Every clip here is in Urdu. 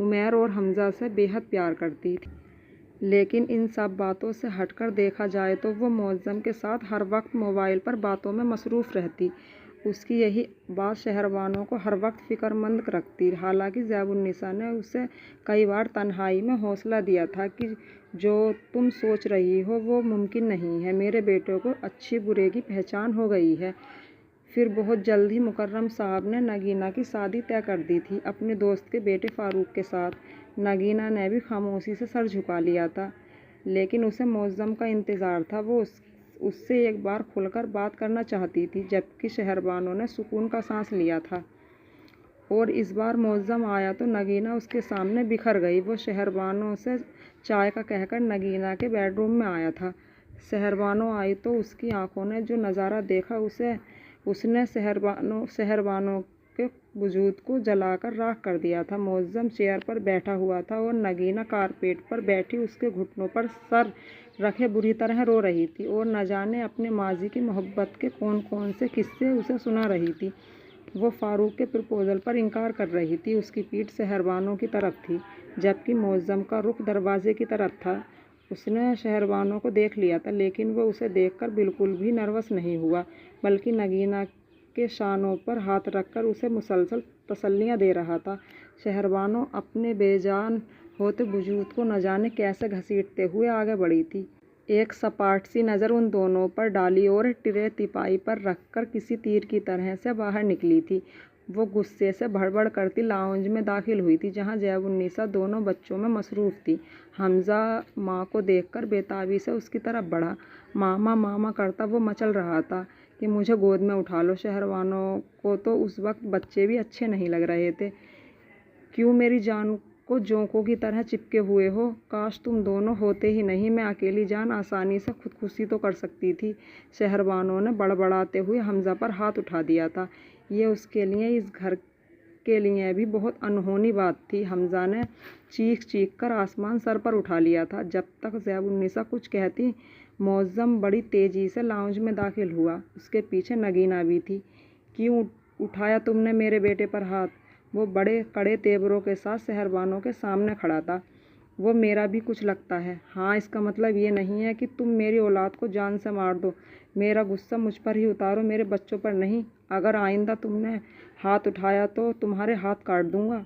عمیر اور حمزہ سے بے حد پیار کرتی تھی، لیکن ان سب باتوں سے ہٹ کر دیکھا جائے تو وہ معظم کے ساتھ ہر وقت موبائل پر باتوں میں مصروف رہتی۔ اس کی یہی بات شہربانو کو ہر وقت فکر مند رکھتی۔ حالانکہ زیب النساء نے اسے کئی بار تنہائی میں حوصلہ دیا تھا کہ جو تم سوچ رہی ہو وہ ممکن نہیں ہے، میرے بیٹے کو اچھے برے کی پہچان ہو گئی ہے۔ پھر بہت جلد ہی مکرم صاحب نے نگینہ کی شادی طے کر دی تھی اپنے دوست کے بیٹے فاروق کے ساتھ۔ نگینہ نے بھی خاموشی سے سر جھکا لیا تھا، لیکن اسے معظم کا انتظار تھا۔ وہ اس سے ایک بار کھل کر بات کرنا چاہتی تھی، جبکہ شہربانو نے سکون کا سانس لیا تھا۔ اور اس بار معظم آیا تو نگینہ اس کے سامنے بکھر گئی۔ وہ شہربانو سے چائے کا کہہ کر نگینہ کے بیڈ روم میں آیا تھا۔ شہربانو آئی تو اس کی آنکھوں نے جو نظارہ دیکھا اس نے شہربانو کے وجود کو جلا کر راکھ کر دیا تھا۔ معظم چیئر پر بیٹھا ہوا تھا اور نگینہ کارپیٹ پر بیٹھی اس کے گھٹنوں پر سر رکھے بری طرح رو رہی تھی اور نہ جانے اپنے ماضی کی محبت کے کون کون سے قصے اسے سنا رہی تھی۔ وہ فاروق کے پرپوزل پر انکار کر رہی تھی۔ اس کی پیٹھ شہربانو کی طرف تھی، جبکہ معظم کا رخ دروازے کی طرف تھا۔ اس نے شہربانو کو دیکھ لیا تھا، لیکن وہ اسے دیکھ کر بالکل بھی نروس نہیں ہوا، بلکہ نگینہ کے شانوں پر ہاتھ رکھ کر اسے مسلسل تسلیاں دے رہا تھا۔ شہربانو اپنے بے جان ہوتے وجود کو نہ جانے کیسے گھسیٹتے ہوئے آگے بڑھی تھی۔ ایک سپاٹ سی نظر ان دونوں پر ڈالی اور ٹرے تیپائی پر رکھ کر کسی تیر کی طرح سے باہر نکلی تھی۔ وہ غصے سے بڑبڑ کرتی لاؤنج میں داخل ہوئی تھی، جہاں زیب النساء دونوں بچوں میں مصروف تھی۔ حمزہ ماں کو دیکھ کر بے تابی سے اس کی طرف بڑھا۔ ماما ماما کرتا وہ مچل رہا تھا کہ مجھے گود میں اٹھا لو۔ شہربانو کو تو اس وقت بچے بھی اچھے نہیں لگ رہے تھے۔ کیوں میری جان کو جونکوں کی طرح چپکے ہوئے ہو؟ کاش تم دونوں ہوتے ہی نہیں، میں اکیلی جان آسانی سے خودکشی تو کر سکتی تھی۔ شہربانو نے بڑبڑاتے ہوئے حمزہ پر ہاتھ اٹھا دیا تھا۔ یہ اس کے لیے، اس گھر کے لیے بھی بہت انہونی بات تھی۔ حمزہ نے چیخ چیخ کر آسمان سر پر اٹھا لیا تھا۔ جب تک زیب النساء کچھ کہتی، معظم بڑی تیزی سے لاؤنج میں داخل ہوا۔ اس کے پیچھے نگینہ بھی تھی۔ کیوں اٹھایا تم نے میرے بیٹے پر ہاتھ؟ وہ بڑے کڑے تیوروں کے ساتھ شہربانو کے سامنے کھڑا تھا۔ وہ میرا بھی کچھ لگتا ہے؟ ہاں، اس کا مطلب یہ نہیں ہے کہ تم میری اولاد کو جان سے مار دو۔ میرا غصہ مجھ پر ہی اتارو، میرے بچوں پر نہیں۔ اگر آئندہ تم نے ہاتھ اٹھایا تو تمہارے ہاتھ کاٹ دوں گا۔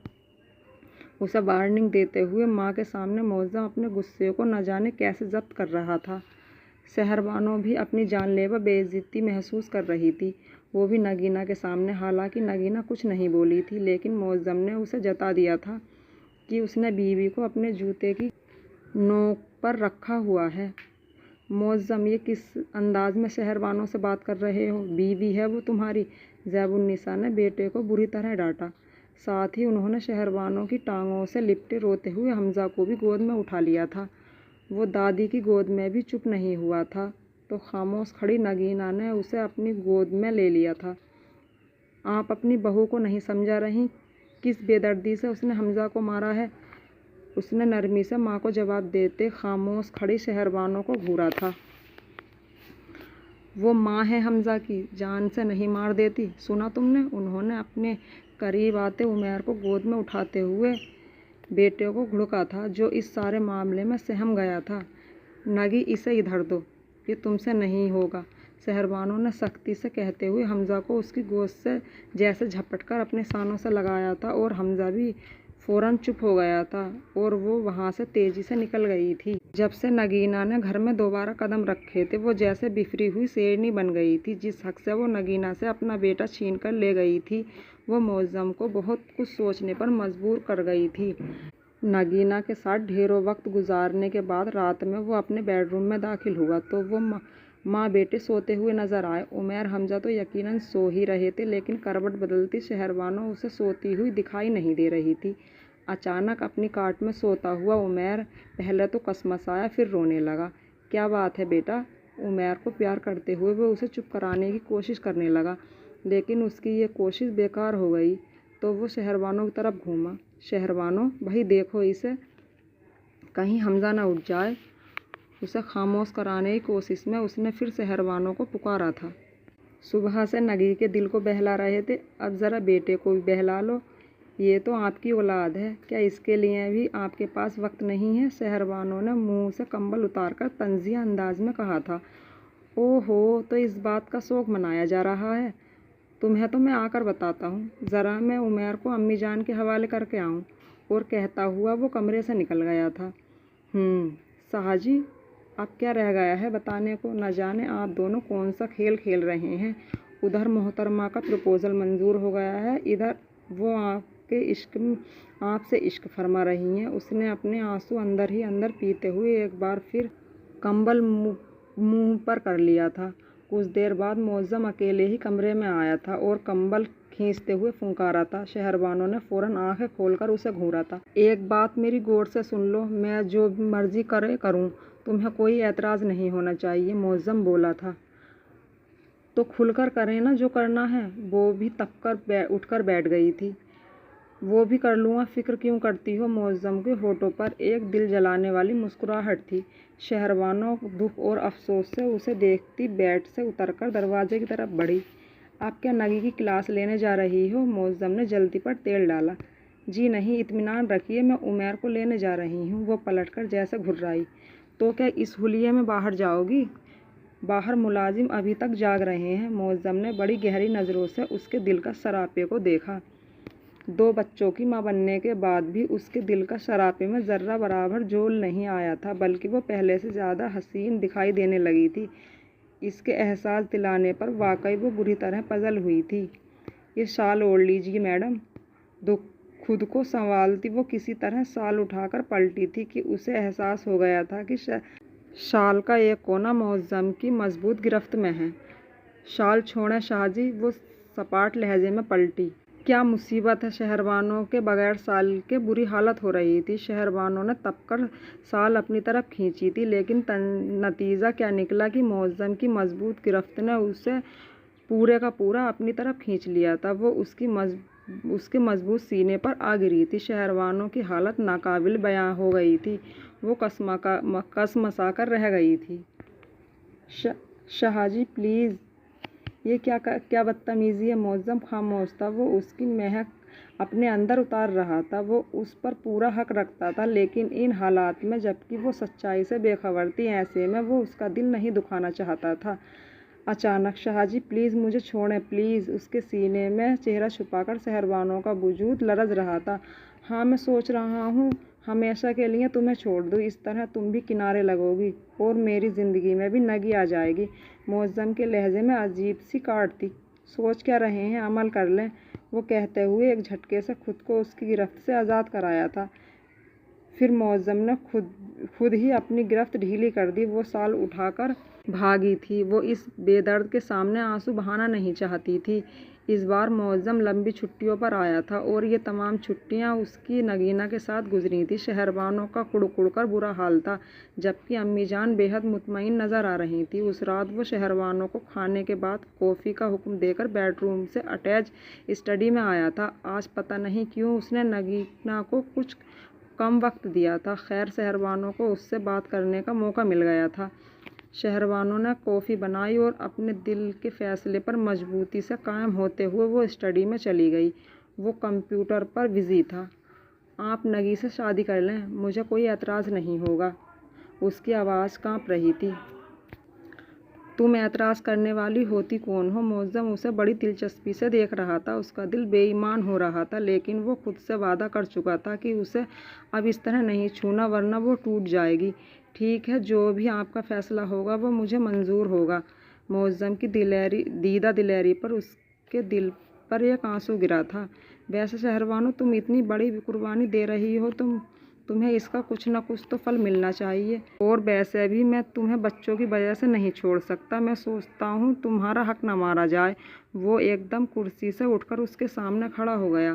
اسے وارننگ دیتے ہوئے ماں کے سامنے معظم اپنے غصے کو نہ جانے کیسے ضبط کر رہا تھا۔ شہربانو بھی اپنی جان لیوا بے عزتی محسوس کر رہی تھی، وہ بھی نگینہ کے سامنے۔ حالانکہ نگینہ کچھ نہیں بولی تھی، لیکن معظم نے اسے جتا دیا تھا کہ اس نے بیوی کو اپنے جوتے کی نوک پر رکھا ہوا ہے۔ معظم، یہ کس انداز میں شہربانو سے بات کر رہے ہو؟ بیوی ہے وہ تمہاری؟ زیب النساء نے بیٹے کو بری طرح ڈانٹا۔ ساتھ ہی انہوں نے شہربانو کی ٹانگوں سے لپٹے روتے ہوئے حمزہ کو بھی گود میں اٹھا لیا تھا۔ وہ دادی کی گود میں بھی چپ نہیں ہوا تھا تو خاموش کھڑی نگینہ نے اسے اپنی گود میں لے لیا تھا۔ آپ اپنی بہو کو نہیں سمجھا رہی؟ کس بے دردی سے اس نے حمزہ کو مارا ہے؟ اس نے نرمی سے ماں کو جواب دیتے خاموش کھڑی شہربانو کو گھورا تھا۔ وہ ماں ہے حمزہ کی، جان سے نہیں مار دیتی؟ سنا تم نے؟ انہوں نے اپنے قریب آتے عمیر کو گود میں اٹھاتے ہوئے بیٹے کو گھڑکا تھا، جو اس سارے معاملے میں سہم گیا تھا۔ نگی، اسے ادھر دو، یہ تم سے نہیں ہوگا، شہربانو نے سختی سے کہتے ہوئے حمزہ کو اس کی گود سے جیسے جھپٹ کر اپنے شانوں سے لگایا تھا، اور حمزہ بھی فوراً چپ ہو گیا تھا اور وہ وہاں سے تیزی سے نکل گئی تھی۔ جب سے نگینہ نے گھر میں دوبارہ قدم رکھے تھے، وہ جیسے بفری ہوئی شیرنی بن گئی تھی۔ جس حق سے وہ نگینہ سے اپنا بیٹا چھین کر لے گئی تھی، وہ معظم کو بہت کچھ سوچنے پر مجبور کر گئی تھی۔ نگینہ کے ساتھ ڈھیروں وقت گزارنے کے بعد رات میں وہ اپنے بیڈ روم میں داخل ہوا تو وہ ماں بیٹے سوتے ہوئے نظر آئے۔ عمیر حمزہ تو یقیناً سو ہی رہے تھے، لیکن کروٹ بدلتی شہربانو اسے سوتی ہوئی دکھائی نہیں دے رہی تھی۔ اچانک اپنی کاٹ میں سوتا ہوا عمیر پہلے تو کسمسایا، پھر رونے لگا۔ کیا بات ہے بیٹا؟ عمیر کو پیار کرتے ہوئے وہ اسے چپ کرانے کی کوشش کرنے لگا، لیکن اس کی یہ کوشش بیکار ہو گئی تو وہ شہربانو کی طرف گھوما۔ شہربانو، بھائی دیکھو اسے، کہیں حمزہ نہ اٹھ جائے۔ اسے خاموش کرانے کی کوشش میں اس نے پھر شہربانو کو پکارا تھا۔ صبح سے نگی کے دل کو بہلا رہے تھے، اب ذرا بیٹے کو بھی بہلا لو۔ یہ تو آپ کی اولاد ہے، کیا اس کے لیے بھی آپ کے پاس وقت نہیں ہے؟ شہربانو نے منہ سے کمبل اتار کر طنزیہ انداز میں کہا تھا۔ او ہو، تو اس بات کا شوق منایا جا رہا ہے؟ تمہیں تو میں آ کر بتاتا ہوں، ذرا میں عمیر کو امی جان کے حوالے کر کے آؤں، اور کہتا ہوا وہ کمرے سے نکل گیا تھا۔ شاہ جی، اب کیا رہ گیا ہے بتانے کو؟ نہ جانے آپ دونوں کون سا کھیل کھیل رہے ہیں۔ ادھر محترمہ کا پرپوزل منظور ہو گیا ہے، ادھر وہ آپ سے عشق فرما رہی ہیں۔ اس نے اپنے آنسو اندر ہی اندر پیتے ہوئے ایک بار پھر کمبل منہ پر کر لیا تھا۔ کچھ دیر بعد معظم اکیلے ہی کمرے میں آیا تھا اور کمبل کھینچتے ہوئے پھنکارا تھا۔ شہربانو نے فوراً آنکھیں کھول کر اسے گھورا تھا۔ ایک بات میری غور سے سن لو، میں جو مرضی کروں، تمہیں کوئی اعتراض نہیں ہونا چاہیے، معظم بولا تھا۔ تو کھل کر کریں نا جو کرنا ہے۔ وہ بھی تپ کر اٹھ کر بیٹھ گئی تھی۔ وہ بھی کر لوں گا، فکر کیوں کرتی ہو؟ معظم کے ہونٹوں پر ایک دل جلانے والی مسکراہٹ تھی۔ شہربانو دکھ اور افسوس سے اسے دیکھتی بیڈ سے اتر کر دروازے کی طرف بڑھی۔ آپ کیا نگی کی کلاس لینے جا رہی ہو؟ معظم نے جلدی پر تیل ڈالا۔ جی نہیں، اطمینان رکھیے، میں عمیر کو لینے جا رہی ہوں۔ وہ پلٹ کر جیسے گھررائی۔ تو کیا اس حلیے میں باہر جاؤ گی؟ باہر ملازم ابھی تک جاگ رہے ہیں۔ معظم نے بڑی گہری نظروں سے اس کے دل کا سراپے کو دیکھا۔ 2 بچوں کی ماں بننے کے بعد بھی اس کے دل کا سراپے میں ذرہ برابر جول نہیں آیا تھا، بلکہ وہ پہلے سے زیادہ حسین دکھائی دینے لگی تھی۔ اس کے احساس دلانے پر واقعی وہ بری طرح پزل ہوئی تھی۔ یہ شال اوڑھ لیجیے میڈم۔ خود کو سنبھالتی وہ کسی طرح شال اٹھا کر پلٹی تھی کہ اسے احساس ہو گیا تھا کہ شال کا ایک کونا معظم کی مضبوط گرفت میں ہے۔ شال چھوڑیں شاہ جی، وہ سپاٹ لہجے میں پلٹی۔ کیا مصیبت ہے؟ شہربانو کے بغیر شال کے بری حالت ہو رہی تھی۔ شہربانو نے تپ کر شال اپنی طرف کھینچی تھی، لیکن نتیجہ کیا نکلا کہ معظم کی مضبوط گرفت نے اسے پورے کا پورا اپنی طرف کھینچ لیا تھا۔ وہ اس کے مضبوط سینے پر آ گری تھی۔ شہربانو کی حالت ناقابل بیاں ہو گئی تھی، وہ کسمسا کر رہ گئی تھی۔ شاہ جی پلیز، یہ کیا بدتمیزی ہے؟ معظم خاموش تھا، وہ اس کی مہک اپنے اندر اتار رہا تھا۔ وہ اس پر پورا حق رکھتا تھا، لیکن ان حالات میں جبکہ وہ سچائی سے بے خبر تھی، ایسے میں وہ اس کا دل نہیں دکھانا چاہتا تھا۔ اچانک شاہ جی پلیز مجھے چھوڑیں پلیز۔ اس کے سینے میں چہرہ چھپا کر شہربانو کا وجود لرز رہا تھا۔ ہاں، میں سوچ رہا ہوں ہمیشہ کے لیے تمہیں چھوڑ دوں، اس طرح تم بھی کنارے لگو گی اور میری زندگی میں بھی نگی آ جائے گی۔ معظم کے لہجے میں عجیب سی کاٹ تھی۔ سوچ کیا رہے ہیں، عمل کر لیں، وہ کہتے ہوئے ایک جھٹکے سے خود کو اس کی گرفت سے آزاد کرایا تھا۔ پھر معظم نے خود ہی اپنی گرفت ڈھیلی کر دی۔ وہ شال اٹھا کر بھاگی تھی۔ وہ اس بے درد کے سامنے آنسو بہانا نہیں چاہتی تھی۔ اس بار معظم لمبی چھٹیوں پر آیا تھا اور یہ تمام چھٹیاں اس کی نگینا کے ساتھ گزری تھیں۔ شہربانو کا کڑ کر برا حال تھا، جبکہ امی جان بے حد مطمئن نظر آ رہی تھیں۔ اس رات وہ شہربانو کو کھانے کے بعد کافی کا حکم دے کر بیڈ روم سے اٹیچ اسٹڈی میں آیا تھا۔ آج پتہ نہیں کیوں اس نے نگینا کو کچھ کم وقت دیا تھا۔ خیر، شہربانو کو اس سے بات کرنے کا موقع مل گیا تھا۔ شہربانو نے کافی بنائی اور اپنے دل کے فیصلے پر مضبوطی سے قائم ہوتے ہوئے وہ اسٹڈی میں چلی گئی۔ وہ کمپیوٹر پر بزی تھا۔ آپ نگی سے شادی کر لیں، مجھے کوئی اعتراض نہیں ہوگا۔ اس کی آواز کانپ رہی تھی۔ تم اعتراض کرنے والی ہوتی کون ہو؟ معظم اسے بڑی دلچسپی سے دیکھ رہا تھا۔ اس کا دل بے ایمان ہو رہا تھا، لیکن وہ خود سے وعدہ کر چکا تھا کہ اسے اب اس طرح نہیں چھونا، ورنہ وہ ٹوٹ جائے گی۔ ٹھیک ہے، جو بھی آپ کا فیصلہ ہوگا وہ مجھے منظور ہوگا۔ معظم کی دیدہ دلیری پر اس کے دل پر ایک آنسو گرا تھا۔ ویسے شہربانو، تم اتنی بڑی قربانی دے رہی ہو، تمہیں اس کا کچھ نہ کچھ تو پھل ملنا چاہیے۔ اور ویسے بھی میں تمہیں بچوں کی وجہ سے نہیں چھوڑ سکتا۔ میں سوچتا ہوں تمہارا حق نہ مارا جائے۔ وہ ایک دم کرسی سے اٹھ کر اس کے سامنے کھڑا ہو گیا۔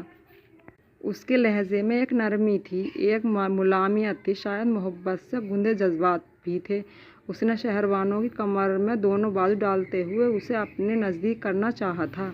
اس کے لہجے میں ایک نرمی تھی، ایک ملائمت تھی، شاید محبت سے گندے جذبات بھی تھے۔ اس نے شہربانو کی کمر میں دونوں بازو ڈالتے ہوئے اسے اپنے نزدیک کرنا چاہا تھا۔